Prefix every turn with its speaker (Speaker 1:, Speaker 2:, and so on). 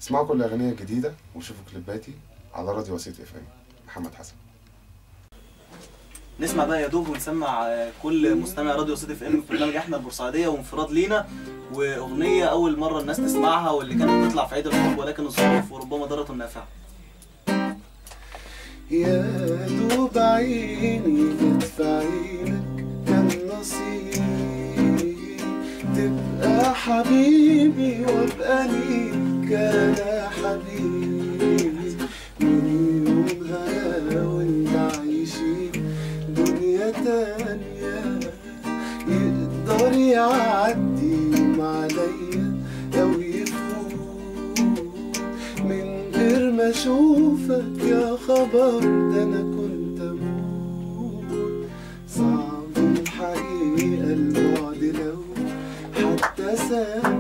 Speaker 1: اسمعوا كل اغاني جديده وشوفوا كليباتي على راديو وسيط اف ام. محمد حسن.
Speaker 2: نسمع بقى يا دوب ونسمع كل مستمع راديو وسيط اف ام في برنامج احنا البورسعيديه وانفراد لينا، واغنيه اول مره الناس تسمعها واللي كانت بتطلع في عيد الحب ولكن الظروف وربما ضاره نافعه.
Speaker 3: يا دوب عيني جت في عينك كان نصيبي تبقى حبيبي وابقى ليك انا حبيبي، من يومها وانت عايشين دنيا تانية يقدر يعدي يوم عليا او يفوت من غير ما اشوفك يا خبر، ده انا كنت اموت. صعب الحقيقة البعد لو حتى ثانية